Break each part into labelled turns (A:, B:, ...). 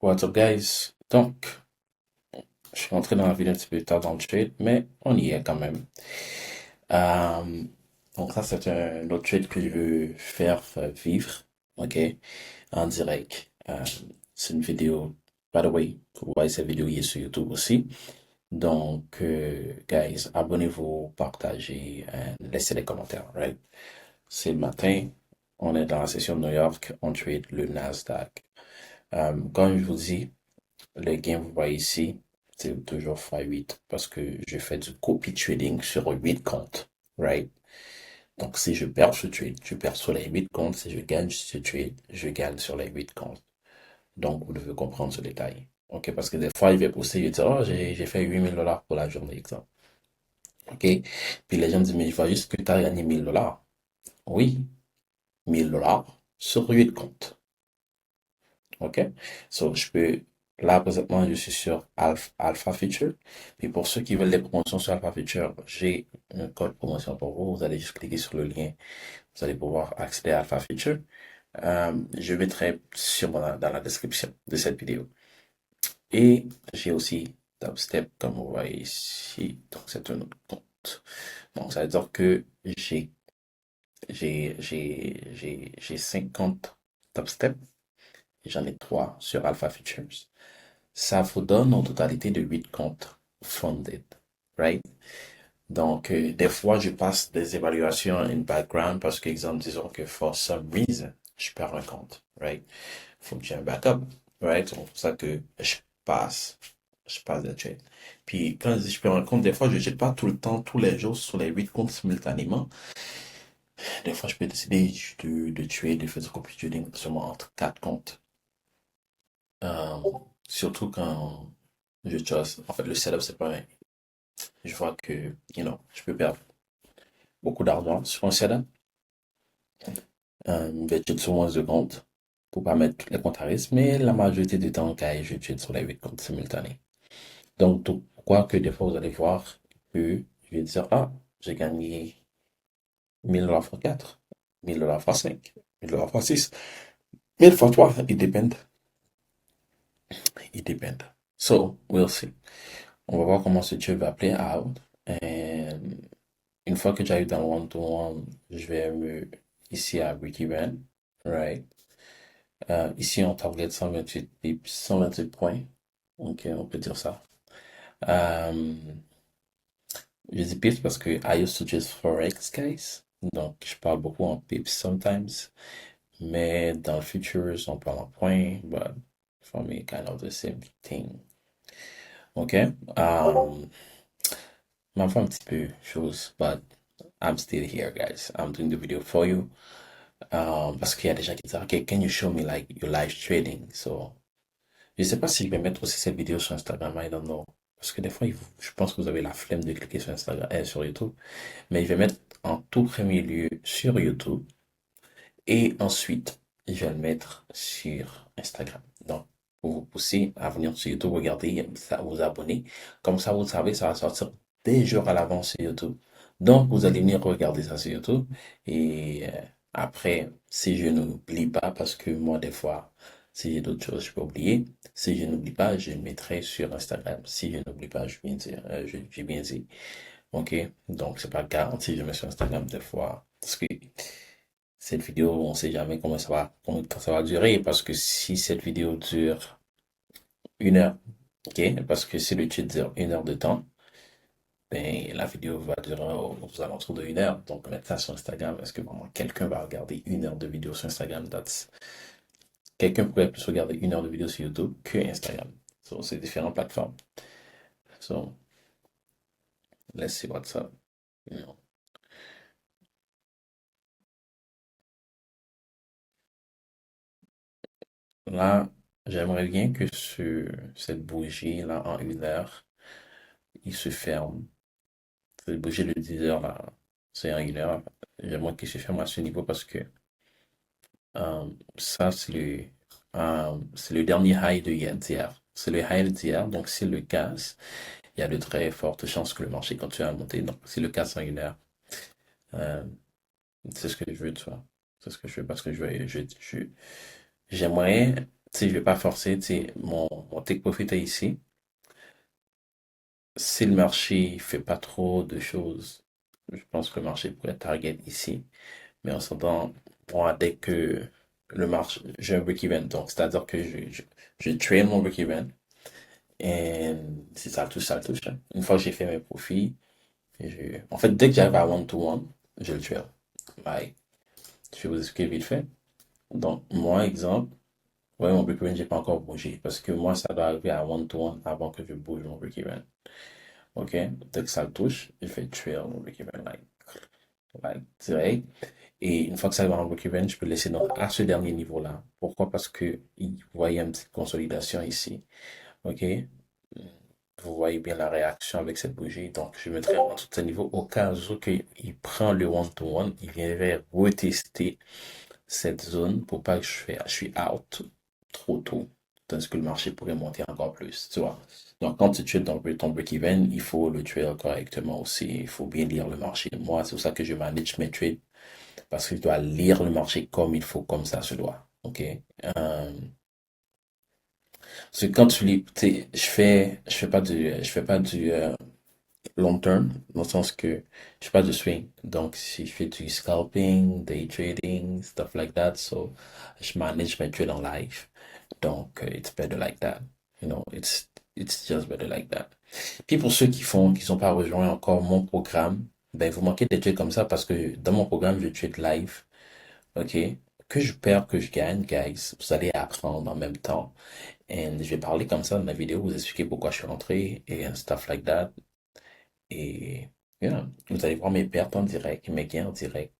A: What's up, guys? Donc, je suis rentré dans la vidéo un petit peu tard dans le trade, mais on y est quand même. Euh, donc ça, c'est un autre trade que je veux faire vivre, ok, en direct. C'est une vidéo, by the way, vous voyez cette vidéo, il est sur YouTube aussi. Donc, guys, abonnez-vous, partagez, laissez des commentaires, right? C'est le matin, on est dans la session de New York, on trade le Nasdaq. Comme je vous dis, le gain, vous voyez ici, c'est toujours x8 parce que je fais du copy trading sur 8 comptes, right? Donc, si je perds ce trade, je perds sur les 8 comptes. Si je gagne ce trade, je gagne sur les 8 comptes. Donc, vous devez comprendre ce détail. OK? Parce que des fois, il va pousser, il va dire, oh, j'ai fait 8 000 $ pour la journée, exemple. OK? Puis les gens me disent, mais je vois juste que tu as gagné 1 000 $. Oui, 1 000 $ sur 8 comptes. OK? So, là, présentement, je suis sur Alpha Feature. Puis pour ceux qui veulent des promotions sur Alpha Feature, j'ai un code promotion pour vous. Vous allez juste cliquer sur le lien. Vous allez pouvoir accéder à Alpha Feature. Je mettrai sûrement dans la description de cette vidéo. Et j'ai aussi Dubstep, comme vous voyez ici. Donc, c'est un autre compte. Donc, ça veut dire que j'ai 50 Dubstep. J'en ai 3 sur Alpha Features. Ça vous donne en totalité de 8 comptes funded, right? Donc, des fois, je passe des évaluations in background parce que, exemple, disons que for some reason, je perds un compte, right? Faut que j'ai un backup, right? C'est pour ça que je passe des trades. Puis, quand je perds un compte, des fois, je ne jette pas tout le temps, tous les jours sur les 8 comptes simultanément. Des fois, je peux décider de tuer, de faire du copy trading seulement entre 4 comptes. Euh, Surtout quand je chose. En fait, le setup, c'est pas un. Je vois que, je peux perdre beaucoup d'argent sur un setup. Je vais sur moins de comptes pour pas mettre tous les comptes à risque, mais la majorité du temps, quand je trade sur les 8 comptes simultanés. Donc, pourquoi que des fois, vous allez voir que je vais dire, ah, j'ai gagné 1 000 $ fois 4, 1 000 $ fois 5, 1 000 $ fois 6, 1 000 fois 3, it depend. It depend. So, we'll see. On va voir comment ce trade va play out. Et une fois que j'arrive dans le one-to-one, je vais ici à break-even, right? Ici, on target 128 pips, 128 points. Donc, on peut dire ça. Euh, je dis pips parce que I used to just forex, guys. Donc, je parle beaucoup en pips sometimes. Mais dans le futures, on parle en points. But for me, kind of the same thing. OK? Ma foi un petit peu chose, but I'm still here, guys. I'm doing the video for you. Parce qu'il y a des gens qui disent, OK, can you show me like your live trading? So, je sais pas si je vais mettre aussi cette vidéo sur Instagram, I don't know. Parce que des fois, je pense que vous avez la flemme de cliquer sur Instagram, sur YouTube. Mais je vais mettre en tout premier lieu sur YouTube. Et ensuite, je vais le mettre sur Instagram. Donc, pour vous pousser à venir sur YouTube, regarder, vous abonner. Comme ça, vous savez, ça va sortir des jours à l'avance sur YouTube. Donc, vous allez venir regarder ça sur YouTube. Et après, si je n'oublie pas, parce que moi, des fois, si j'ai d'autres choses, je peux oublier. Si je n'oublie pas, je le mettrai sur Instagram. Si je n'oublie pas, je viens dire, j'ai bien dit. OK? Donc, c'est pas garanti, je mets sur Instagram des fois. Parce que cette vidéo, on sait jamais combien ça va durer, parce que si cette vidéo dure 1 heure, ok, parce que si le titre dure 1 heure de temps, ben, la vidéo va durer aux alentours de 1 heure. Donc, mettre ça sur Instagram, est-ce que vraiment quelqu'un va regarder 1 heure de vidéo sur Instagram? Quelqu'un pourrait plus regarder 1 heure de vidéo sur YouTube que Instagram. So, c'est différentes plateformes. So, let's see what's up. You know. Là, j'aimerais bien que cette bougie-là, en 1 heure, il se ferme. Cette bougie de 10 heures, là, c'est en 1 heure. J'aimerais qu'il se ferme à ce niveau parce que ça, c'est le dernier high de d'hier. C'est le high d'hier, donc s'il le casse, il y a de très fortes chances que le marché continue à monter. Donc, s'il le casse en 1 heure, euh, c'est ce que je veux, tu vois. C'est ce que je veux parce que j'aimerais si je vais pas forcer, tu sais, mon take profit est ici. Si le marché fait pas trop de choses, je pense que le marché pourrait target ici. Mais en ce temps, moi, dès que le marché, j'ai un break-even, donc c'est-à-dire que je trade mon break-even, et si ça le touche, ça le touche, hein. Une fois que j'ai fait mes profits, en fait, dès que j'arrive à one-to-one, je le trade. Like, je vais vous expliquer vite fait. Donc, moi, exemple, ouais, mon break-even, j'ai pas encore bougé, parce que moi, ça doit arriver à one-to-one avant que je bouge mon break-even. OK? Dès que ça le touche, je fais trade mon break-even, like, direct. Et une fois que ça va en break-even, je peux laisser donc à ce dernier niveau-là. Pourquoi? Parce que vous voyez une petite consolidation ici. OK? Vous voyez bien la réaction avec cette bougie. Donc, je mettrai en dessous de ce niveau au cas où il prend le one-to-one, il viendrait retester cette zone pour pas que je suis out trop tôt. Tandis que le marché pourrait monter encore plus, tu vois. Donc, quand tu trades ton break-even, il faut le trade correctement aussi. Il faut bien lire le marché. Moi, c'est pour ça que je manage mes trades parce que je dois lire le marché comme il faut, comme ça se doit. OK? Parce que quand tu lis, tu sais, je fais pas du long term, dans le sens que je fais pas de swing. Donc, si je fais du scalping, day trading, stuff like that, so, je manage mes trades en live. Donc, it's better like that. You know, it's just better like that. Puis pour ceux qui sont pas rejoints encore mon programme, ben, vous manquez des trades comme ça parce que dans mon programme, je trade live. OK? Que je perds, que je gagne, guys, vous allez apprendre en même temps. Et je vais parler comme ça dans la vidéo, vous expliquer pourquoi je suis rentré et stuff like that. Et yeah, vous allez voir mes pertes en direct, mes gains en direct.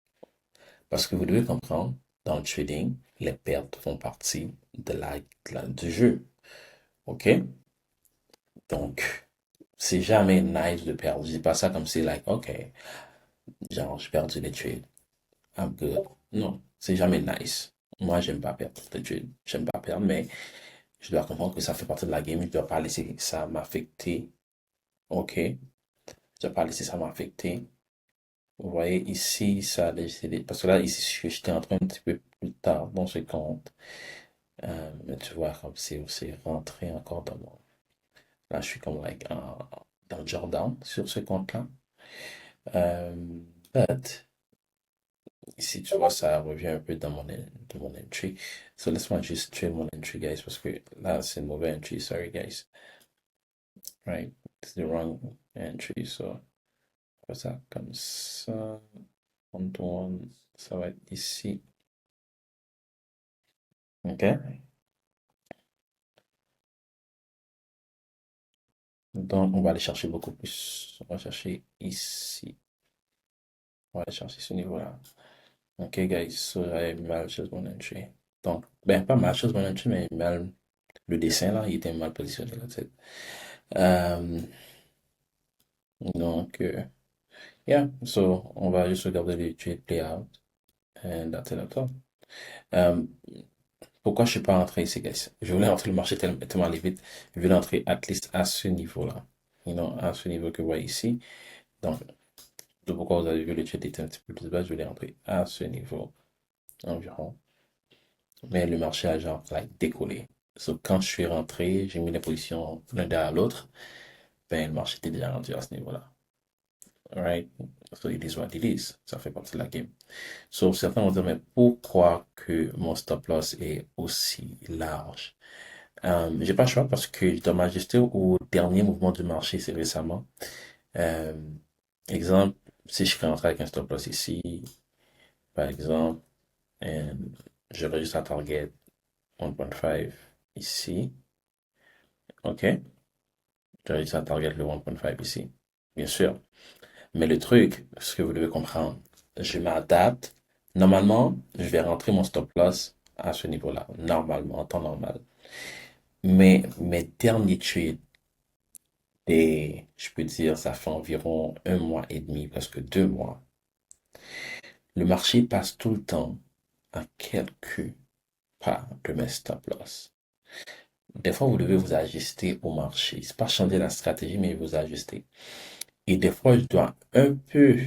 A: Parce que vous devez comprendre, dans le trading, les pertes font partie du jeu. OK? Donc, c'est jamais nice de perdre. Je dis pas ça comme c'est like, OK, genre, j'ai perdu les trades. I'm good. Non, c'est jamais nice. Moi, j'aime pas perdre les trades. J'aime pas perdre, mais je dois comprendre que ça fait partie de la game. Je dois pas laisser ça m'affecter. OK? Je dois pas laisser ça m'affecter. Vous voyez, ici, ça a décidé. Parce que là, ici, j'étais entré un petit peu plus tard dans ce compte. Mais tu vois, comme c'est rentré encore dans mon. Là, je suis comme like, dans le Jordan sur ce compte-là. Euh, but, ici, tu vois, ça revient un peu dans mon entry. So, laisse-moi juste tuer mon entry, guys, parce que là, c'est une mauvaise entry. Sorry, guys. Right? It's the wrong entry. So, on va ça comme ça. One, ça va être ici. OK? Donc, on va aller chercher beaucoup plus. On va chercher ici. On va aller chercher ce niveau-là. OK, guys. So, j'avais mal chose mon entry. Donc, ben, pas mal chose mon entry, mais mal. Le dessin, là, il était mal positionné, la tête. Euh, donc, yeah. So, on va juste regarder les trade play out. And that's it, Euh, pourquoi je suis pas rentré ici, guys? Je voulais entrer le marché tellement aller vite. Je voulais entrer at least à ce niveau-là. You know, à ce niveau que vous voyez ici. Donc, de pourquoi vous avez vu le chat était un petit peu plus bas, je voulais rentrer à ce niveau environ. Mais le marché a genre like, décollé. So, quand je suis rentré, j'ai mis les positions l'un derrière l'autre. Ben, le marché était déjà rendu à ce niveau-là. Alright? So it is what it is. Ça fait partie de la game. So, certains vont dire, mais pourquoi que mon stop loss est aussi large? J'ai pas le choix parce que je dois m'ajuster au dernier mouvement du marché, c'est récemment. Euh, exemple, si je suis rentré avec un stop loss ici, par exemple, et je registre un target 1.5 ici. OK? Je registre un target le 1.5 ici. Bien sûr. Mais le truc, ce que vous devez comprendre, je m'adapte. Normalement, je vais rentrer mon stop loss à ce niveau-là. Normalement, en temps normal. Mais mes derniers trades, je peux dire, ça fait environ un mois et demi, presque 2 mois. Le marché passe tout le temps à quelques pas de mes stop loss. Des fois, vous devez vous ajuster au marché. C'est pas changer la stratégie, mais vous ajuster. Et des fois, je dois un peu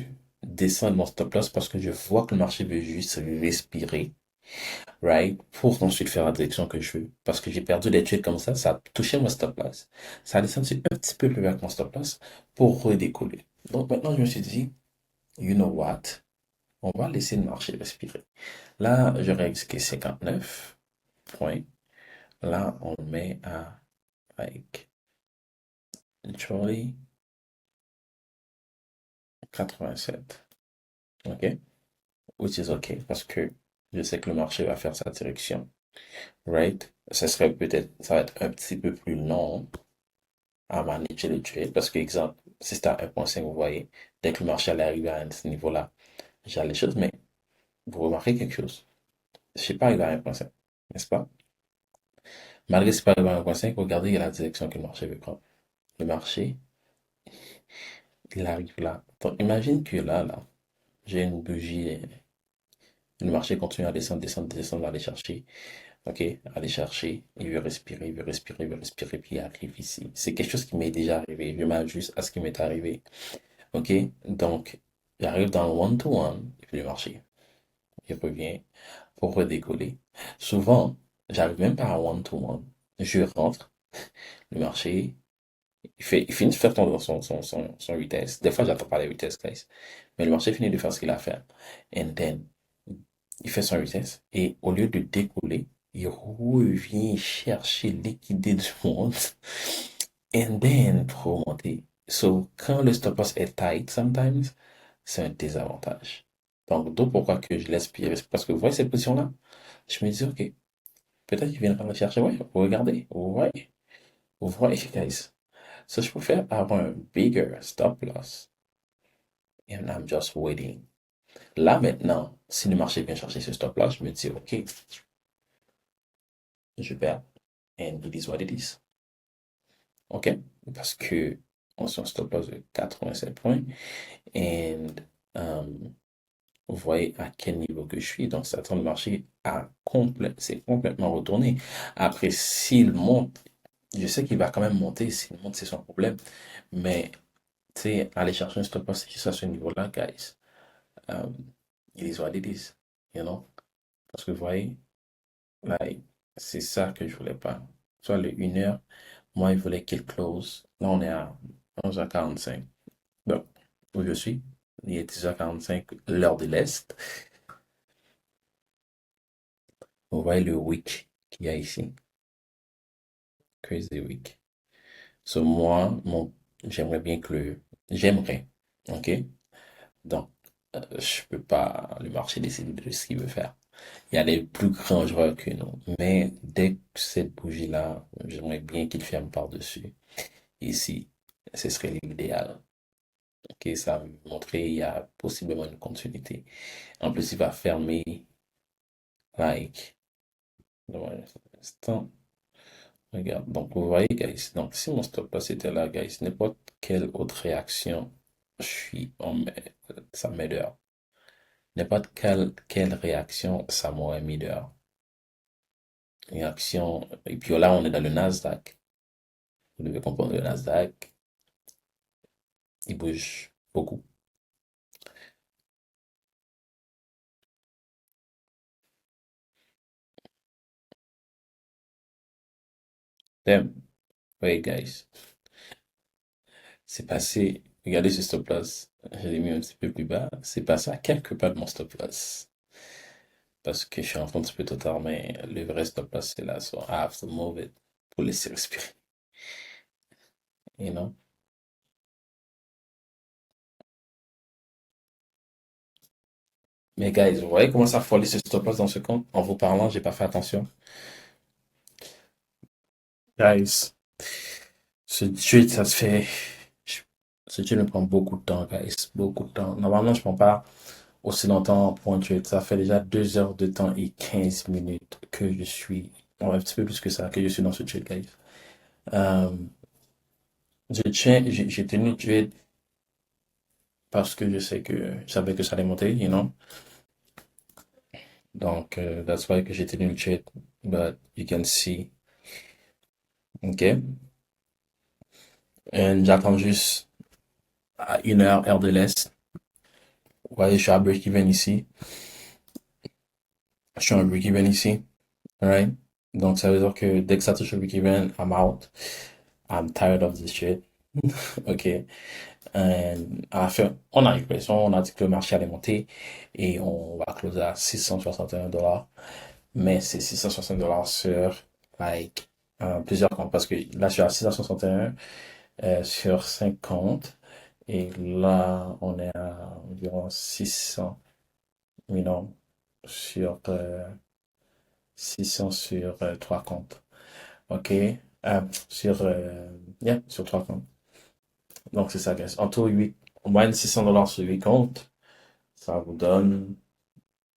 A: descendre mon stop loss parce que je vois que le marché veut juste respirer. right? Pour ensuite faire la direction que je veux. Parce que j'ai perdu des trades comme ça a touché mon stop loss. Ça a descendu un petit peu plus vers mon stop loss pour redécoller. Donc maintenant, je me suis dit, you know what? On va laisser le marché respirer. Là, j'aurais exécuté 59 points. Là, on le met à, like, literally 87. OK? Which is OK, parce que je sais que le marché va faire sa direction. Right? Ça serait peut-être, ça va être un petit peu plus long à manager le trade, parce que, exemple, si c'était à 1,5, vous voyez, dès que le marché allait arriver à ce niveau-là, j'ai les choses, mais vous remarquez quelque chose. Je ne suis pas arrivé à 1,5, n'est-ce pas? Malgré que ce n'est pas arrivé à 1,5, regardez la direction que le marché veut prendre. Le marché, il arrive là. Donc, imagine que là, j'ai une bougie, le marché continue à descendre, descendre, descendre, aller chercher. OK, aller chercher, il veut respirer, il veut respirer, il veut respirer, puis il arrive ici. C'est quelque chose qui m'est déjà arrivé. Je m'ajuste à ce qui m'est arrivé. OK, donc, j'arrive dans le one-to-one, et puis le marché, il revient pour redécoller. Souvent, j'arrive même pas à one-to-one. Je rentre, le marché, il finit de faire son vitesse. Des fois, j'attends pas les vitesses, guys. Mais le marché finit de faire ce qu'il a à faire. And then, il fait son vitesse. Et au lieu de décoller, il revient chercher l'équité du monde. And then, pour remonter. So, quand le stop loss est tight, sometimes, c'est un désavantage. Donc, d'où pourquoi que je laisse pied. Parce que vous voyez cette position-là? Je me dis, OK, peut-être qu'il viendra la chercher. Ouais, vous regardez. Vous voyez, guys. So, je préfère avoir un bigger stop loss. And I'm just waiting. Là, maintenant, si le marché vient chercher ce stop loss, je me dis, OK, je perds. And it is what it is. OK? Parce que on se stop loss de 87 points. And vous voyez à quel niveau que je suis. Donc, ça le marché c'est complètement retourné. Après, s'il monte, je sais qu'il va quand même monter. S'il monte, c'est son problème. Mais, tu sais, aller chercher un stop loss qui soit à ce niveau-là, guys, um, it is what it is. You know? Parce que vous voyez, là, c'est ça que je voulais pas. Soit le 1 heure, moi, il voulait qu'il close. Là, on est à 11h45. Donc, où je suis, il est 10h45, l'heure de l'Est. Vous voyez le week qu'il y a ici. Crazy week. So, moi, j'aimerais bien que J'aimerais, ok? Donc, je peux pas le marché décider de ce qu'il veut faire. Il y a des plus grands joueurs que nous. Mais dès que cette bougie-là, j'aimerais bien qu'il ferme par-dessus. Ici, ce serait l'idéal. Ok, ça va me montrer il y a possiblement une continuité. En plus, il va fermer, like, dans un instant. Regarde, donc vous voyez, guys, donc si mon stop loss était là, guys, n'importe quelle autre réaction, ça m'aide dehors. N'importe quelle réaction, ça m'aurait mis dehors. Réaction, et puis là, on est dans le Nasdaq. Vous devez comprendre, le Nasdaq, il bouge beaucoup. Damn, oui, guys, c'est passé, regardez ce stop loss, je l'ai mis un petit peu plus bas, c'est passé à quelques pas de mon stop loss. Parce que je suis rentré un petit peu trop tard, mais le vrai stop loss, c'est là, so I have to move it pour laisser respirer, you know? Mais guys, vous voyez comment ça folie ce stop loss dans ce compte? En vous parlant, j'ai pas fait attention. Guys, ce trade, ça se fait. Ce trade me prend beaucoup de temps, guys. Beaucoup de temps. Normalement, je prends pas aussi longtemps pour un trade. Ça fait déjà 2 heures de temps et 15 minutes que je suis. On un petit peu plus que ça, que je suis dans ce trade, guys. Euh, j'ai tenu le trade parce que je savais que ça allait monter, you know. Donc, that's why que j'ai tenu le trade. But you can see. OK? Et j'attends juste à 1 heure, heure de l'Est. Vous voyez, je suis à break-even ici. Je suis un break-even ici, alright? Donc, ça veut dire que dès que ça touche le break-even, I'm out. I'm tired of this shit. OK. À la fin, on a eu pression, on a dit que le marché allait monter et on va closer à 661 $. Mais c'est 660 $ sur, like, plusieurs comptes. Parce que là, je suis à 661 sur 5 comptes. Et là, on est à environ 600 millions sur 600 sur 3 comptes. OK? Sur, yeah, sur 3 comptes. Donc, c'est ça, guys. En tout, 8, en moyenne 600 $ sur 8 comptes. Ça vous donne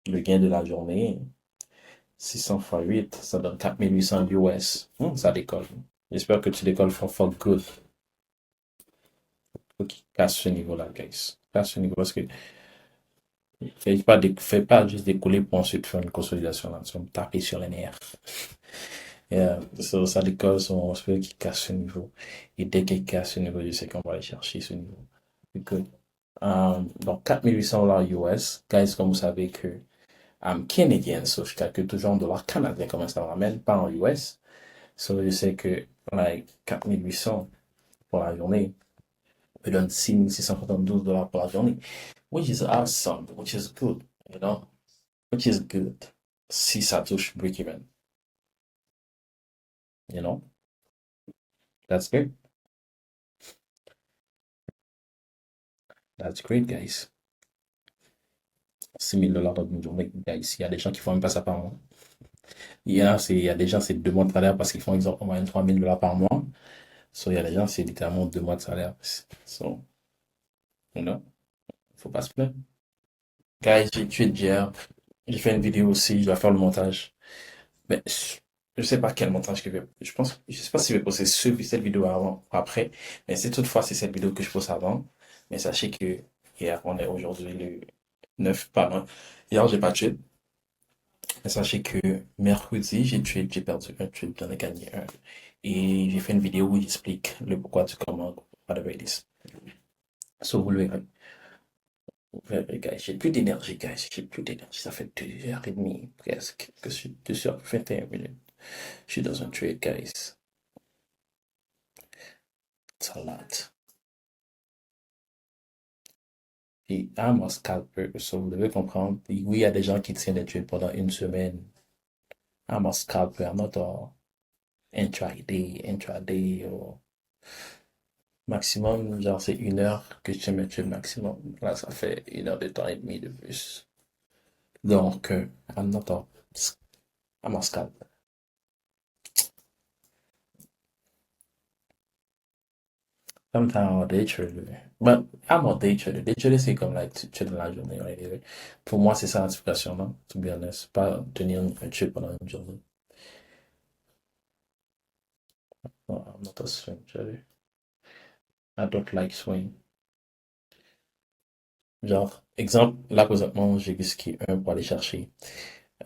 A: le gain de la journée. 600 fois 8, ça donne 4800 US. Ça décolle. J'espère que tu décolles for good. Faut qu'il casse ce niveau-là, guys. Casse ce niveau parce que fais pas juste décoller pour ensuite faire une consolidation là. Tu vas me taper sur les nerfs. Ça décolle, on espère qu'il casse ce niveau. Et dès qu'il casse ce niveau, je sais qu'on va aller chercher ce niveau. Good. Donc, 4800 $ US. Guys, comme vous savez que I'm Canadian, so je calcule toujours en dollars canadiens comme ça me ramène, pas en US. So je sais que, like, 4800 pour la journée me donne 6672 $ pour la journée. Which is awesome, which is good, you know, which is good. Si ça touche break-even, you know, that's good. That's great, guys. 6000 $ dans une journée, guys. Il y a des gens qui font même pas ça par mois. Il y a des gens, c'est 2 mois de salaire parce qu'ils font, exemple, en moyenne 3000 $ par mois. So, il y a des gens, c'est littéralement 2 mois de salaire. So, you know, faut pas se plaindre. Guys, j'ai tué hier. J'ai fait une vidéo aussi, je dois faire le montage. Mais je sais pas quel montage que je vais. Je sais pas si je vais poster cette vidéo avant ou après. Mais si toutefois c'est cette vidéo que je poste avant. Mais sachez que hier, on est aujourd'hui le 9, pas loin. Hier, j'ai pas tué. Mais sachez que mercredi, j'ai perdu un trade, j'en ai gagné un. Et j'ai fait une vidéo où j'explique le pourquoi du comment, whatever it is. So, vous le verrez. Vous verrez, guys. J'ai plus d'énergie, guys. J'ai plus d'énergie. Ça fait 2h30 presque que je suis 2h21 minutes. Je suis dans un trade, guys. It's a lot. Et I'm a scalper, so vous devez comprendre. Oui, il y a des gens qui tiennent des trades pendant une semaine. I'm a scalper, I'm not a intraday, ou maximum, genre c'est 1 heure que je tiens mes trades maximum. Là, ça fait 1 heure de temps et demi de plus. Donc, I'm not a, I'm a scalper. Sometimes day trader. But I'm a day trader. Day trader, c'est comme like, tu trades dans la journée. Right? Pour moi, c'est ça l'inspiration, non? To be honest. Pas tenir un trade pendant une journée. No, I'm not a swing trader. I don't like swing. Genre, exemple, là, présentement, j'ai risqué un pour aller chercher.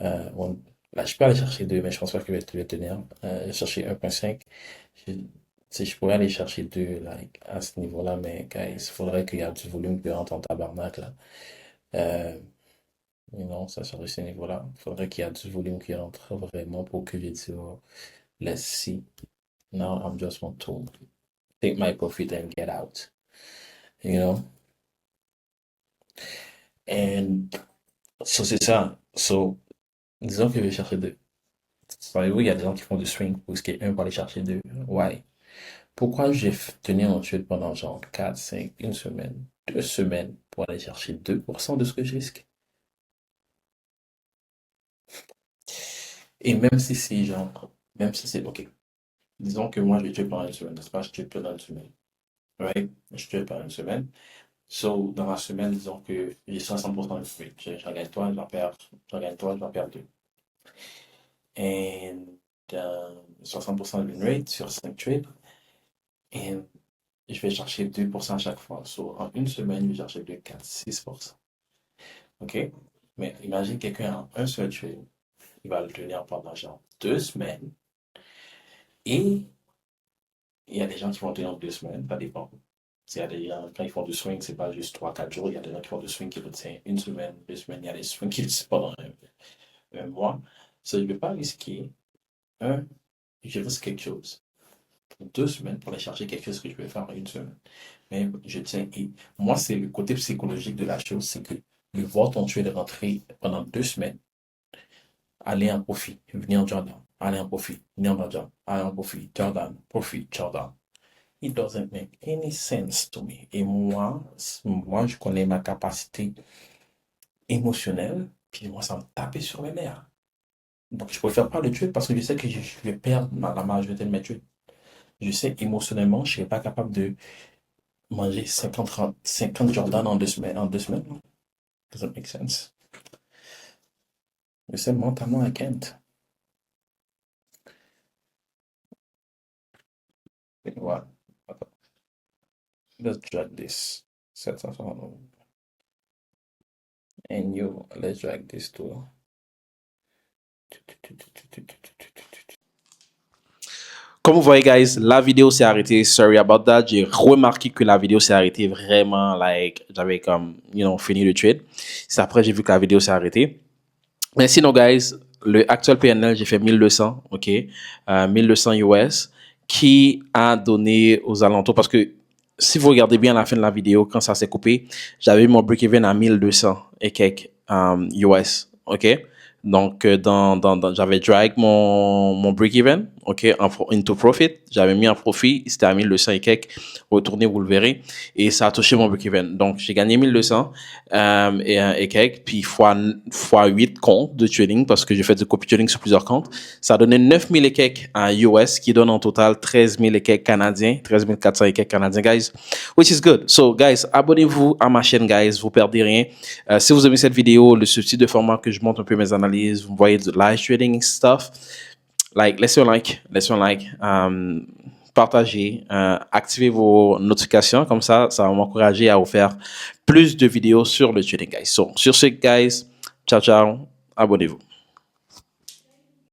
A: Bon, là, je peux aller chercher deux, mais je pense pas que je vais tenir. J'ai cherché 1.5. Si je pourrais aller chercher deux, like, à ce niveau-là, mais, guys, il faudrait qu'il y ait du volume qui rentre en tabarnak, là. Euh, mais non, ça sur ce niveau-là. Il faudrait qu'il y ait du volume qui rentre vraiment pour que je dise, oh, let's see. Now I'm just want to take my profit and get out. You know? And so c'est ça. So, disons que je vais chercher deux. Savez-vous, il y a des gens qui font du swing pour risquer un pour aller chercher deux. Ouais. Pourquoi j'ai tenu en trade pendant genre 4, 5, une semaine, 2 semaines pour aller chercher 2% de ce que je risque? Et même si c'est genre, même si c'est, ok, disons que moi je trade pendant une semaine, n'est-ce pas? Je trade pendant une semaine. Ouais, je trade pendant une semaine. So, dans la semaine, disons que j'ai 60% de trade. J'en gagne toi, j'en perds, j'en gagne toi, j'en perds deux. Et 60% de win rate sur 5 trades. Et je vais chercher 2% à chaque fois. So, en une semaine, je vais chercher 2, 4, 6%. OK? Mais imagine quelqu'un en un seul trade, il va le tenir pendant genre 2 semaines. Et il y a des gens qui vont tenir 2 semaines, ça dépend. Il y a des gens, quand ils font du swing, c'est pas juste 3, 4 jours. Il y a des gens qui font du swing qui le tiennent une semaine, 2 semaines. Il y a des swings qui le tiennent pendant Moi, je ne vais pas risquer. Je risque quelque chose. Pour 2 semaines, pour aller chercher quelque chose que je vais faire en une semaine. Mais je tiens. Et moi, c'est le côté psychologique de la chose, c'est que de voir ton trade rentrer pendant 2 semaines, aller en profit, venir en Jordan, aller en profit, venir en Jordan, aller en profit, Jordan. It doesn't make any sense to me. Et moi, je connais ma capacité émotionnelle, puis moi, ça me tapait sur les nerfs. Donc, je préfère pas le tuer parce que je sais que je vais perdre la majorité de mes trades. Je sais émotionnellement, je ne serais pas capable de manger 50 Jordan en 2 semaines. En 2 semaines. Doesn't make sense. Je sais mentalement, I can't. Voilà. Let's drag this. And you, let's drag this too.
B: Comme vous voyez, guys, la vidéo s'est arrêtée. Sorry about that. J'ai remarqué que la vidéo s'est arrêtée vraiment, j'avais comme, fini le trade. C'est après, j'ai vu que la vidéo s'est arrêtée. Mais sinon, guys, le actual PNL, j'ai fait 1200, ok, 1200 US, qui a donné aux alentours, parce que si vous regardez bien à la fin de la vidéo, quand ça s'est coupé, j'avais eu mon break-even à 1200 et quelques US, ok. Donc, j'avais drag mon break-even, ok, into profit. J'avais mis en profit, c'était à 1200 et quelques. Retournez, vous le verrez. Et ça a touché mon break-even. Donc, j'ai gagné 1200 et quelques, puis fois 8 comptes de trading, parce que j'ai fait du copy trading sur plusieurs comptes. Ça a donné 9000 et quelques en US, qui donne en total 13 000 et quelques canadiens, 13 400 et quelques canadiens, guys, which is good. So, guys, abonnez-vous à ma chaîne, guys, vous perdez rien. Si vous aimez cette vidéo, ce type de format que je montre un peu mes analyses, vous voyez du live trading stuff, laissez un like, partagez, activez vos notifications, comme ça va m'encourager à vous faire plus de vidéos sur le trading, guys. So, sur ce, guys, ciao, abonnez-vous.